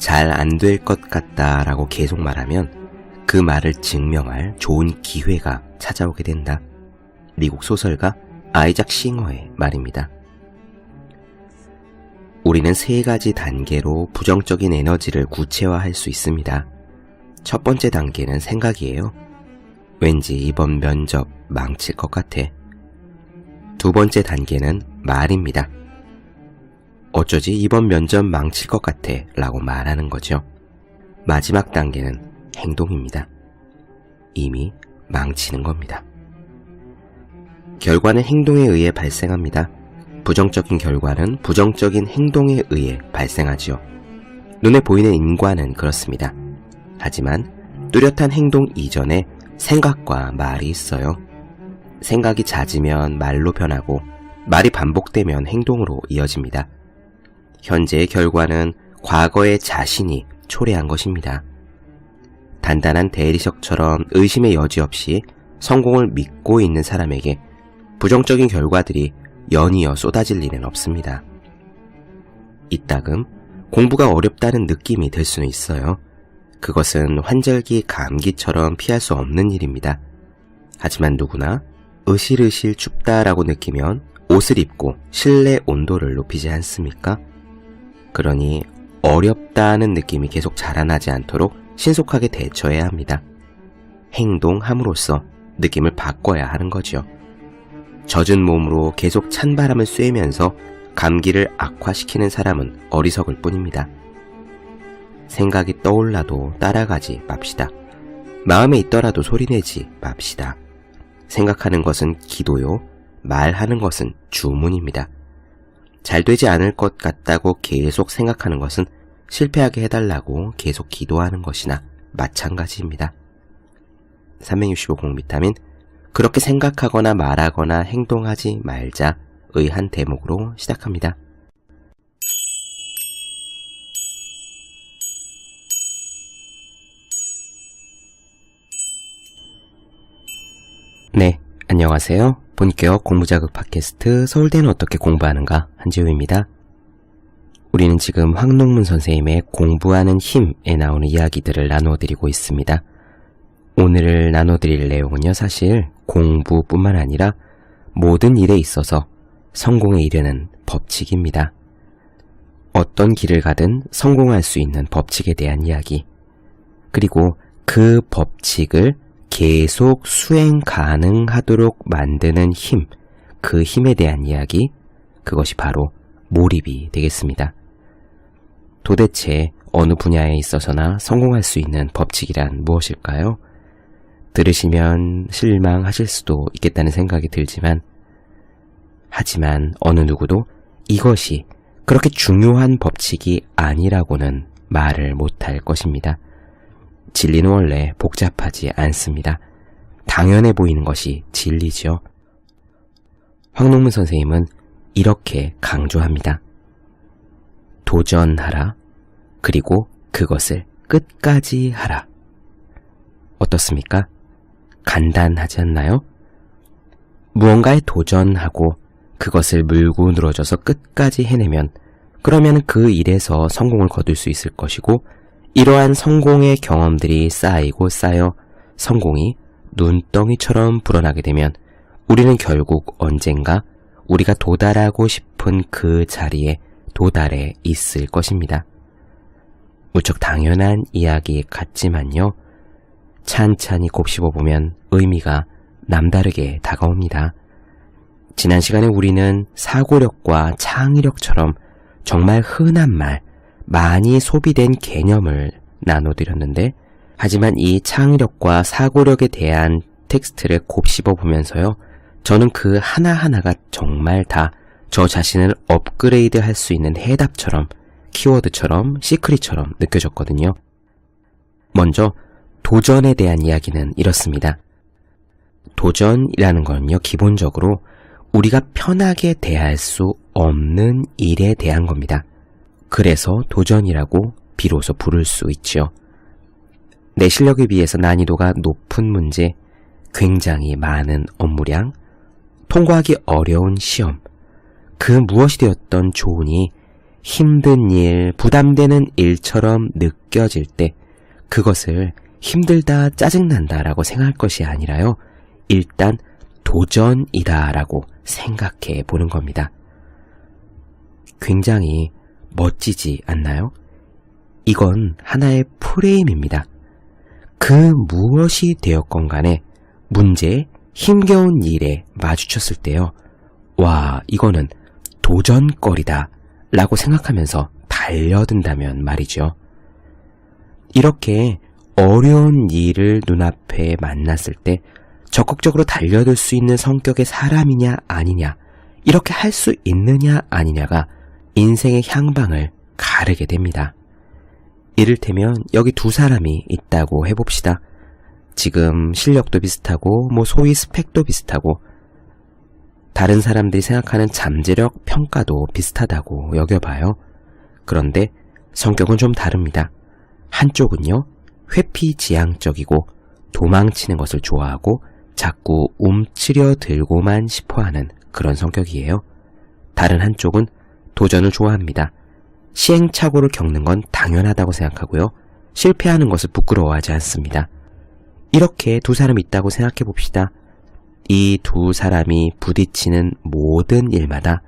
잘 안 될 것 같다 라고 계속 말하면 그 말을 증명할 좋은 기회가 찾아오게 된다. 미국 소설가 아이작 싱어의 말입니다. 우리는 3가지 단계로 부정적인 에너지를 구체화할 수 있습니다. 첫 번째 단계는 생각이에요. 왠지 이번 면접 망칠 것 같아. 두 번째 단계는 말입니다. 어쩌지 이번 면접 망칠 것 같아 라고 말하는 거죠. 마지막 단계는 행동입니다. 이미 망치는 겁니다. 결과는 행동에 의해 발생합니다. 부정적인 결과는 부정적인 행동에 의해 발생하지요. 눈에 보이는 인과는 그렇습니다. 하지만 뚜렷한 행동 이전에 생각과 말이 있어요. 생각이 잦으면 말로 변하고 말이 반복되면 행동으로 이어집니다. 현재의 결과는 과거의 자신이 초래한 것입니다. 단단한 대리석처럼 의심의 여지 없이 성공을 믿고 있는 사람에게 부정적인 결과들이 연이어 쏟아질 일은 없습니다. 이따금 공부가 어렵다는 느낌이 들 수는 있어요. 그것은 환절기 감기처럼 피할 수 없는 일입니다. 하지만 누구나 으실으실 춥다라고 느끼면 옷을 입고 실내 온도를 높이지 않습니까? 그러니 어렵다는 느낌이 계속 자라나지 않도록 신속하게 대처해야 합니다. 행동함으로써 느낌을 바꿔야 하는 거죠. 젖은 몸으로 계속 찬바람을 쐬면서 감기를 악화시키는 사람은 어리석을 뿐입니다. 생각이 떠올라도 따라가지 맙시다. 마음에 있더라도 소리내지 맙시다. 생각하는 것은 기도요, 말하는 것은 주문입니다. 잘 되지 않을 것 같다고 계속 생각하는 것은 실패하게 해달라고 계속 기도하는 것이나 마찬가지입니다. 365 공비타민, 그렇게 생각하거나 말하거나 행동하지 말자의 한 대목으로 시작합니다. 네, 안녕하세요. 본격 공부자극 팟캐스트 서울대는 어떻게 공부하는가 한지우입니다. 우리는 지금 황농문 선생님의 공부하는 힘에 나오는 이야기들을 나눠드리고 있습니다. 오늘 나눠드릴 내용은요, 사실 공부뿐만 아니라 모든 일에 있어서 성공에 이르는 법칙입니다. 어떤 길을 가든 성공할 수 있는 법칙에 대한 이야기, 그리고 그 법칙을 계속 수행 가능하도록 만드는 힘, 그 힘에 대한 이야기, 그것이 바로 몰입이 되겠습니다. 도대체 어느 분야에 있어서나 성공할 수 있는 법칙이란 무엇일까요? 들으시면 실망하실 수도 있겠다는 생각이 들지만, 하지만 어느 누구도 이것이 그렇게 중요한 법칙이 아니라고는 말을 못할 것입니다. 진리는 원래 복잡하지 않습니다. 당연해 보이는 것이 진리죠. 황농문 선생님은 이렇게 강조합니다. 도전하라. 그리고 그것을 끝까지 하라. 어떻습니까? 간단하지 않나요? 무언가에 도전하고 그것을 물고 늘어져서 끝까지 해내면 그러면 그 일에서 성공을 거둘 수 있을 것이고, 이러한 성공의 경험들이 쌓이고 쌓여 성공이 눈덩이처럼 불어나게 되면 우리는 결국 언젠가 우리가 도달하고 싶은 그 자리에 도달해 있을 것입니다. 무척 당연한 이야기 같지만요, 찬찬히 곱씹어보면 의미가 남다르게 다가옵니다. 지난 시간에 우리는 사고력과 창의력처럼 정말 흔한 말, 많이 소비된 개념을 나눠드렸는데, 하지만 이 창의력과 사고력에 대한 텍스트를 곱씹어보면서요, 저는 그 하나하나가 정말 다 저 자신을 업그레이드 할 수 있는 해답처럼, 키워드처럼, 시크릿처럼 느껴졌거든요. 먼저 도전에 대한 이야기는 이렇습니다. 도전이라는 건요, 기본적으로 우리가 편하게 대할 수 없는 일에 대한 겁니다. 그래서 도전이라고 비로소 부를 수 있죠. 내 실력에 비해서 난이도가 높은 문제, 굉장히 많은 업무량, 통과하기 어려운 시험, 그 무엇이 되었던 좋으니 힘든 일, 부담되는 일처럼 느껴질 때 그것을 힘들다, 짜증난다 라고 생각할 것이 아니라요. 일단 도전이다 라고 생각해 보는 겁니다. 굉장히 멋지지 않나요? 이건 하나의 프레임입니다. 그 무엇이 되었건 간에 문제, 힘겨운 일에 마주쳤을 때요. 와, 이거는 도전거리다 라고 생각하면서 달려든다면 말이죠. 이렇게 어려운 일을 눈앞에 만났을 때 적극적으로 달려들 수 있는 성격의 사람이냐 아니냐, 이렇게 할 수 있느냐 아니냐가 인생의 향방을 가르게 됩니다. 이를테면 여기 두 사람이 있다고 해봅시다. 지금 실력도 비슷하고 소위 스펙도 비슷하고 다른 사람들이 생각하는 잠재력 평가도 비슷하다고 여겨봐요. 그런데 성격은 좀 다릅니다. 한쪽은요, 회피지향적이고 도망치는 것을 좋아하고 자꾸 움츠려 들고만 싶어하는 그런 성격이에요. 다른 한쪽은 도전을 좋아합니다. 시행착오를 겪는 건 당연하다고 생각하고요. 실패하는 것을 부끄러워하지 않습니다. 이렇게 두 사람이 있다고 생각해 봅시다. 이 두 사람이 부딪히는 모든 일마다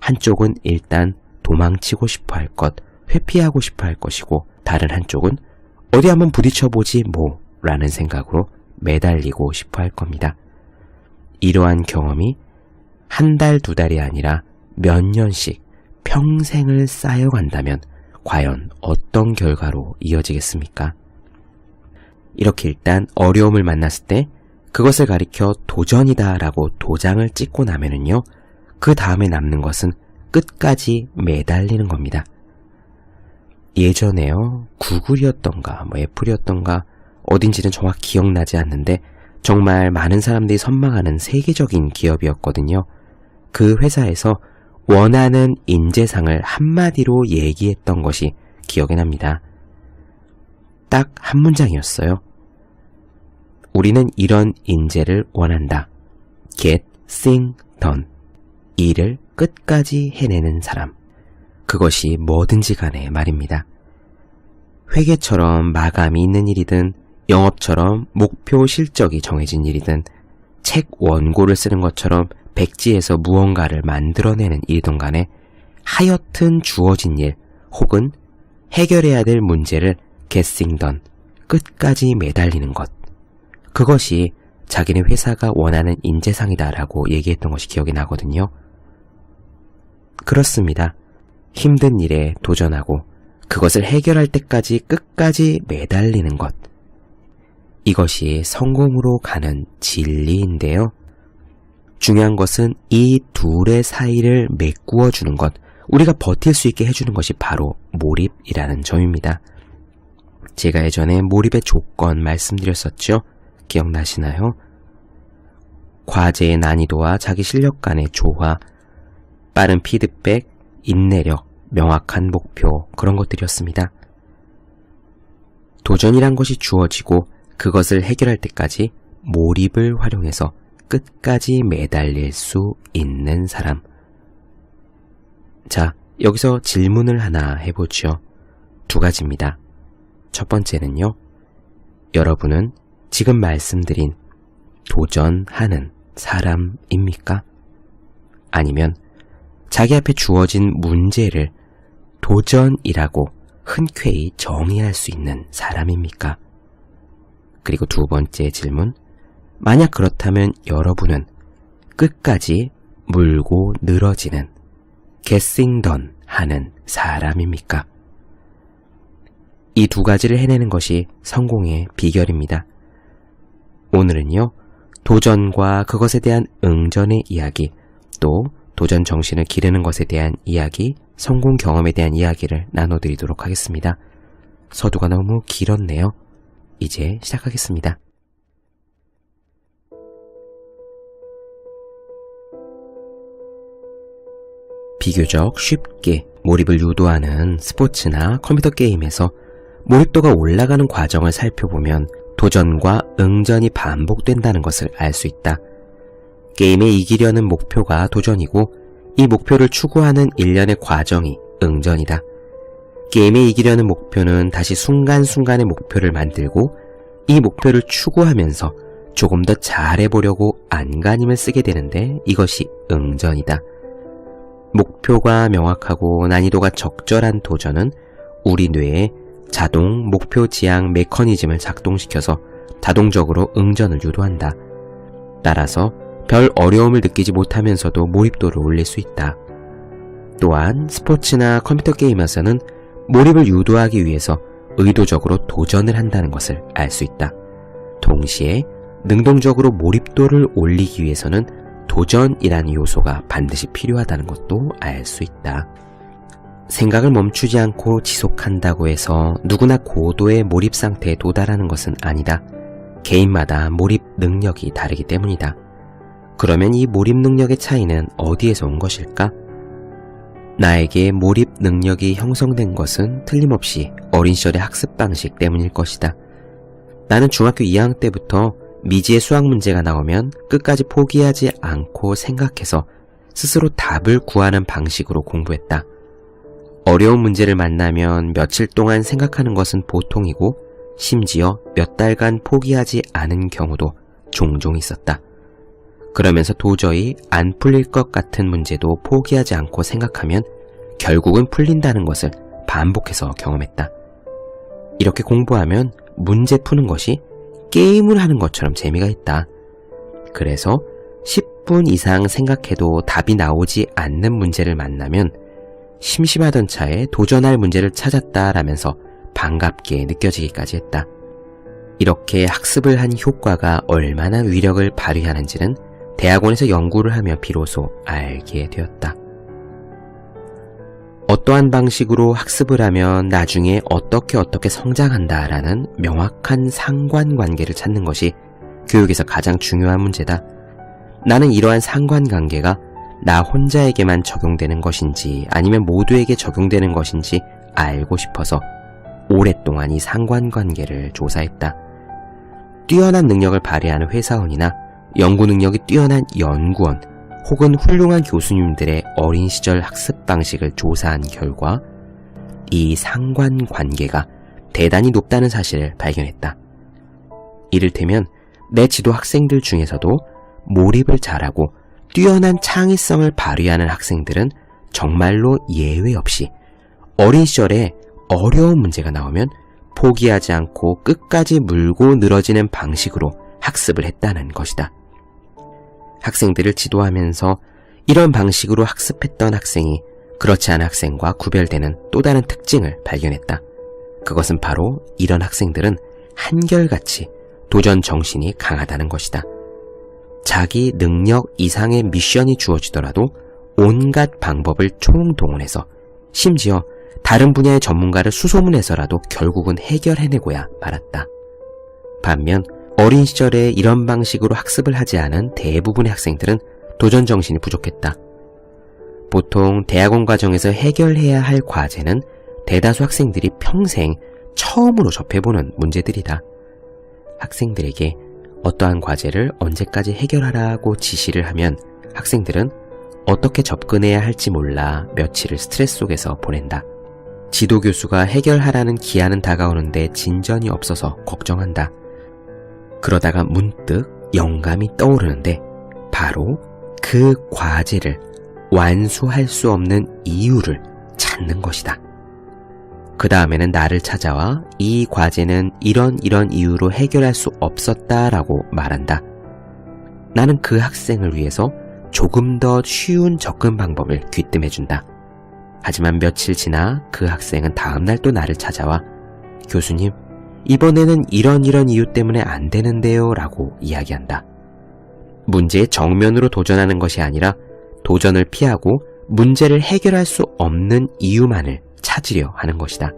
한쪽은 일단 도망치고 싶어 할 것, 회피하고 싶어 할 것이고 다른 한쪽은 어디 한번 부딪혀보지 라는 생각으로 매달리고 싶어 할 겁니다. 이러한 경험이 한 달, 두 달이 아니라 몇 년씩 평생을 쌓여간다면 과연 어떤 결과로 이어지겠습니까? 이렇게 일단 어려움을 만났을 때 그것을 가리켜 도전이다 라고 도장을 찍고 나면은요, 그 다음에 남는 것은 끝까지 매달리는 겁니다. 예전에요, 구글이었던가 애플이었던가 어딘지는 정확히 기억나지 않는데 정말 많은 사람들이 선망하는 세계적인 기업이었거든요. 그 회사에서 원하는 인재상을 한마디로 얘기했던 것이 기억이 납니다. 딱 한 문장이었어요. 우리는 이런 인재를 원한다. Get thing done. 일을 끝까지 해내는 사람. 그것이 뭐든지 간에 말입니다. 회계처럼 마감이 있는 일이든 영업처럼 목표 실적이 정해진 일이든 책 원고를 쓰는 것처럼 백지에서 무언가를 만들어내는 일이든 간에 하여튼 주어진 일 혹은 해결해야 될 문제를 getting done, 끝까지 매달리는 것. 그것이 자기네 회사가 원하는 인재상이다라고 얘기했던 것이 기억이 나거든요. 그렇습니다. 힘든 일에 도전하고 그것을 해결할 때까지 끝까지 매달리는 것. 이것이 성공으로 가는 진리인데요. 중요한 것은 이 둘의 사이를 메꾸어 주는 것, 우리가 버틸 수 있게 해주는 것이 바로 몰입이라는 점입니다. 제가 예전에 몰입의 조건 말씀드렸었죠? 기억나시나요? 과제의 난이도와 자기 실력 간의 조화, 빠른 피드백, 인내력, 명확한 목표, 그런 것들이었습니다. 도전이란 것이 주어지고 그것을 해결할 때까지 몰입을 활용해서 끝까지 매달릴 수 있는 사람. 자, 여기서 질문을 하나 해보죠. 두 가지입니다. 첫 번째는요, 여러분은 지금 말씀드린 도전하는 사람입니까? 아니면 자기 앞에 주어진 문제를 도전이라고 흔쾌히 정의할 수 있는 사람입니까? 그리고 두 번째 질문, 만약 그렇다면 여러분은 끝까지 물고 늘어지는 getting done 하는 사람입니까? 이 두 가지를 해내는 것이 성공의 비결입니다. 오늘은요, 도전과 그것에 대한 응전의 이야기, 또 도전 정신을 기르는 것에 대한 이야기, 성공 경험에 대한 이야기를 나눠드리도록 하겠습니다. 서두가 너무 길었네요. 이제 시작하겠습니다. 비교적 쉽게 몰입을 유도하는 스포츠나 컴퓨터 게임에서 몰입도가 올라가는 과정을 살펴보면 도전과 응전이 반복된다는 것을 알 수 있다. 게임에 이기려는 목표가 도전이고 이 목표를 추구하는 일련의 과정이 응전이다. 게임에 이기려는 목표는 다시 순간순간의 목표를 만들고 이 목표를 추구하면서 조금 더 잘해보려고 안간힘을 쓰게 되는데 이것이 응전이다. 목표가 명확하고 난이도가 적절한 도전은 우리 뇌에 자동 목표 지향 메커니즘을 작동시켜서 자동적으로 응전을 유도한다. 따라서 별 어려움을 느끼지 못하면서도 몰입도를 올릴 수 있다. 또한 스포츠나 컴퓨터 게임에서는 몰입을 유도하기 위해서 의도적으로 도전을 한다는 것을 알 수 있다. 동시에 능동적으로 몰입도를 올리기 위해서는 도전이라는 요소가 반드시 필요하다는 것도 알 수 있다. 생각을 멈추지 않고 지속한다고 해서 누구나 고도의 몰입 상태에 도달하는 것은 아니다. 개인마다 몰입 능력이 다르기 때문이다. 그러면 이 몰입 능력의 차이는 어디에서 온 것일까? 나에게 몰입 능력이 형성된 것은 틀림없이 어린 시절의 학습 방식 때문일 것이다. 나는 중학교 2학년 때부터 미지의 수학 문제가 나오면 끝까지 포기하지 않고 생각해서 스스로 답을 구하는 방식으로 공부했다. 어려운 문제를 만나면 며칠 동안 생각하는 것은 보통이고 심지어 몇 달간 포기하지 않은 경우도 종종 있었다. 그러면서 도저히 안 풀릴 것 같은 문제도 포기하지 않고 생각하면 결국은 풀린다는 것을 반복해서 경험했다. 이렇게 공부하면 문제 푸는 것이 게임을 하는 것처럼 재미가 있다. 그래서 10분 이상 생각해도 답이 나오지 않는 문제를 만나면 심심하던 차에 도전할 문제를 찾았다라면서 반갑게 느껴지기까지 했다. 이렇게 학습을 한 효과가 얼마나 위력을 발휘하는지는 대학원에서 연구를 하며 비로소 알게 되었다. 어떠한 방식으로 학습을 하면 나중에 어떻게 성장한다라는 명확한 상관관계를 찾는 것이 교육에서 가장 중요한 문제다. 나는 이러한 상관관계가 나 혼자에게만 적용되는 것인지 아니면 모두에게 적용되는 것인지 알고 싶어서 오랫동안 이 상관관계를 조사했다. 뛰어난 능력을 발휘하는 회사원이나 연구 능력이 뛰어난 연구원 혹은 훌륭한 교수님들의 어린 시절 학습 방식을 조사한 결과 이 상관관계가 대단히 높다는 사실을 발견했다. 이를테면 내 지도 학생들 중에서도 몰입을 잘하고 뛰어난 창의성을 발휘하는 학생들은 정말로 예외 없이 어린 시절에 어려운 문제가 나오면 포기하지 않고 끝까지 물고 늘어지는 방식으로 학습을 했다는 것이다. 학생들을 지도하면서 이런 방식으로 학습했던 학생이 그렇지 않은 학생과 구별되는 또 다른 특징을 발견했다. 그것은 바로 이런 학생들은 한결같이 도전 정신이 강하다는 것이다. 자기 능력 이상의 미션이 주어지더라도 온갖 방법을 총동원해서 심지어 다른 분야의 전문가를 수소문해서라도 결국은 해결해내고야 말았다. 반면 어린 시절에 이런 방식으로 학습을 하지 않은 대부분의 학생들은 도전 정신이 부족했다. 보통 대학원 과정에서 해결해야 할 과제는 대다수 학생들이 평생 처음으로 접해보는 문제들이다. 학생들에게 어떠한 과제를 언제까지 해결하라고 지시를 하면 학생들은 어떻게 접근해야 할지 몰라 며칠을 스트레스 속에서 보낸다. 지도교수가 해결하라는 기한은 다가오는데 진전이 없어서 걱정한다. 그러다가 문득 영감이 떠오르는데 바로 그 과제를 완수할 수 없는 이유를 찾는 것이다. 그 다음에는 나를 찾아와 이 과제는 이런 이유로 해결할 수 없었다라고 말한다. 나는 그 학생을 위해서 조금 더 쉬운 접근 방법을 귀뜸해준다. 하지만 며칠 지나 그 학생은 다음날 또 나를 찾아와 교수님, 이번에는 이런 이유 때문에 안 되는데요 라고 이야기한다. 문제의 정면으로 도전하는 것이 아니라 도전을 피하고 문제를 해결할 수 없는 이유만을 찾으려 하는 것이다.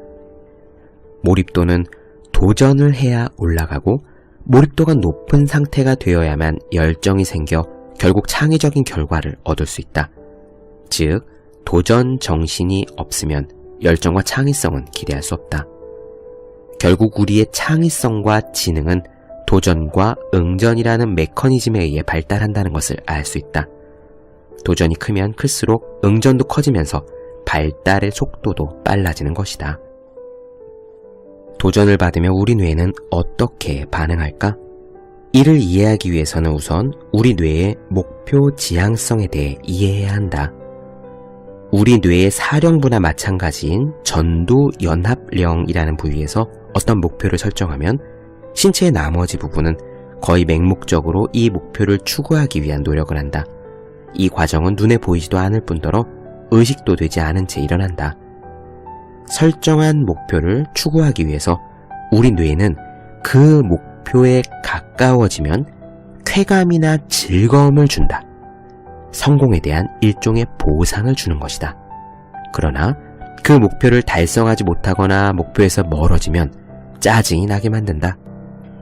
몰입도는 도전을 해야 올라가고 몰입도가 높은 상태가 되어야만 열정이 생겨 결국 창의적인 결과를 얻을 수 있다. 즉, 도전 정신이 없으면 열정과 창의성은 기대할 수 없다. 결국 우리의 창의성과 지능은 도전과 응전이라는 메커니즘에 의해 발달한다는 것을 알 수 있다. 도전이 크면 클수록 응전도 커지면서 발달의 속도도 빨라지는 것이다. 도전을 받으며 우리 뇌는 어떻게 반응할까? 이를 이해하기 위해서는 우선 우리 뇌의 목표 지향성에 대해 이해해야 한다. 우리 뇌의 사령부나 마찬가지인 전두연합령이라는 부위에서 어떤 목표를 설정하면 신체의 나머지 부분은 거의 맹목적으로 이 목표를 추구하기 위한 노력을 한다. 이 과정은 눈에 보이지도 않을 뿐더러 의식도 되지 않은 채 일어난다. 설정한 목표를 추구하기 위해서 우리 뇌는 그 목표에 가까워지면 쾌감이나 즐거움을 준다. 성공에 대한 일종의 보상을 주는 것이다. 그러나 그 목표를 달성하지 못하거나 목표에서 멀어지면 짜증이 나게 만든다.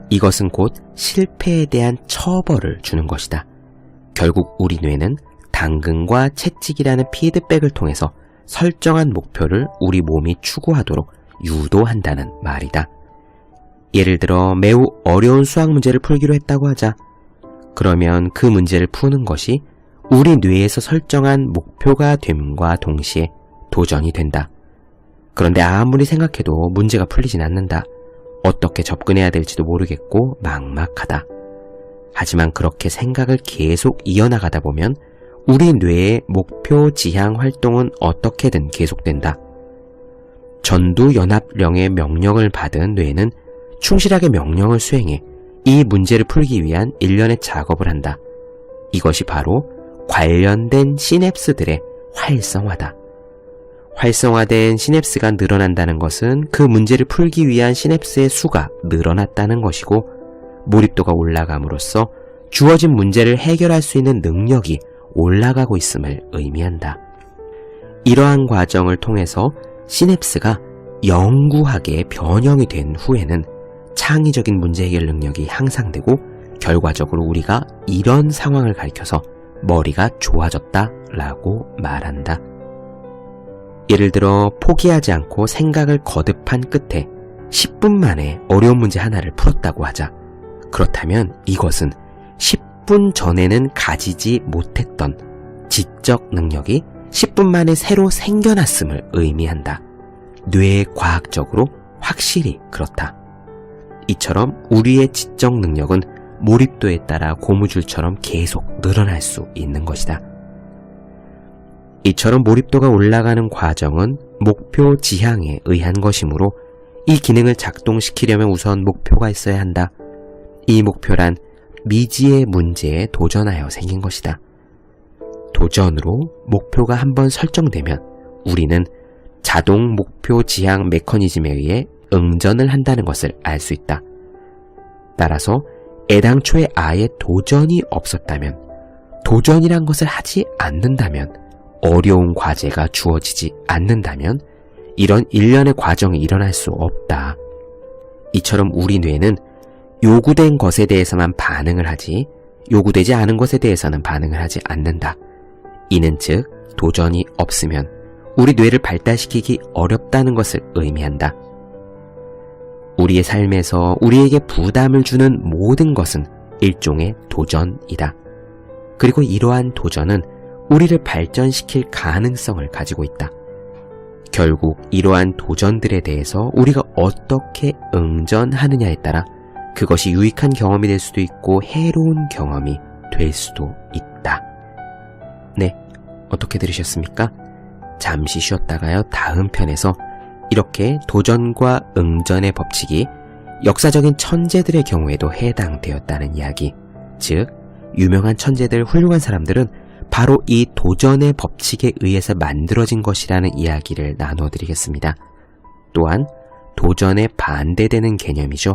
이것은 곧 실패에 대한 처벌을 주는 것이다. 결국 우리 뇌는 당근과 채찍이라는 피드백을 통해서 설정한 목표를 우리 몸이 추구하도록 유도한다는 말이다. 예를 들어 매우 어려운 수학 문제를 풀기로 했다고 하자. 그러면 그 문제를 푸는 것이 우리 뇌에서 설정한 목표가 됨과 동시에 도전이 된다. 그런데 아무리 생각해도 문제가 풀리진 않는다. 어떻게 접근해야 될지도 모르겠고 막막하다. 하지만 그렇게 생각을 계속 이어나가다 보면 우리 뇌의 목표 지향 활동은 어떻게든 계속된다. 전두연합령의 명령을 받은 뇌는 충실하게 명령을 수행해 이 문제를 풀기 위한 일련의 작업을 한다. 이것이 바로 관련된 시냅스들의 활성화다. 활성화된 시냅스가 늘어난다는 것은 그 문제를 풀기 위한 시냅스의 수가 늘어났다는 것이고, 몰입도가 올라감으로써 주어진 문제를 해결할 수 있는 능력이 올라가고 있음을 의미한다. 이러한 과정을 통해서 시냅스가 영구하게 변형이 된 후에는 창의적인 문제 해결 능력이 향상되고, 결과적으로 우리가 이런 상황을 가리켜서 머리가 좋아졌다라고 말한다. 예를 들어 포기하지 않고 생각을 거듭한 끝에 10분 만에 어려운 문제 하나를 풀었다고 하자. 그렇다면 이것은 10분 전에는 가지지 못했던 지적 능력이 10분 만에 새로 생겨났음을 의미한다. 뇌과학적으로 확실히 그렇다. 이처럼 우리의 지적 능력은 몰입도에 따라 고무줄처럼 계속 늘어날 수 있는 것이다. 이처럼 몰입도가 올라가는 과정은 목표 지향에 의한 것이므로 이 기능을 작동시키려면 우선 목표가 있어야 한다. 이 목표란 미지의 문제에 도전하여 생긴 것이다. 도전으로 목표가 한번 설정되면 우리는 자동 목표 지향 메커니즘에 의해 응전을 한다는 것을 알 수 있다. 따라서 애당초에 아예 도전이 없었다면, 도전이란 것을 하지 않는다면, 어려운 과제가 주어지지 않는다면 이런 일련의 과정이 일어날 수 없다. 이처럼 우리 뇌는 요구된 것에 대해서만 반응을 하지 요구되지 않은 것에 대해서는 반응을 하지 않는다. 이는 즉 도전이 없으면 우리 뇌를 발달시키기 어렵다는 것을 의미한다. 우리의 삶에서 우리에게 부담을 주는 모든 것은 일종의 도전이다. 그리고 이러한 도전은 우리를 발전시킬 가능성을 가지고 있다. 결국 이러한 도전들에 대해서 우리가 어떻게 응전하느냐에 따라 그것이 유익한 경험이 될 수도 있고 해로운 경험이 될 수도 있다. 네, 어떻게 들으셨습니까? 잠시 쉬었다가요, 다음 편에서 이렇게 도전과 응전의 법칙이 역사적인 천재들의 경우에도 해당되었다는 이야기, 즉 유명한 천재들, 훌륭한 사람들은 바로 이 도전의 법칙에 의해서 만들어진 것이라는 이야기를 나눠드리겠습니다. 또한 도전에 반대되는 개념이죠.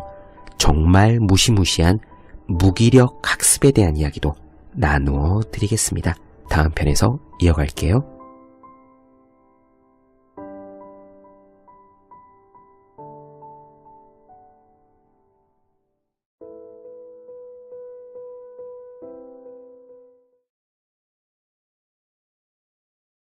정말 무시무시한 무기력 학습에 대한 이야기도 나누어 드리겠습니다. 다음 편에서 이어갈게요.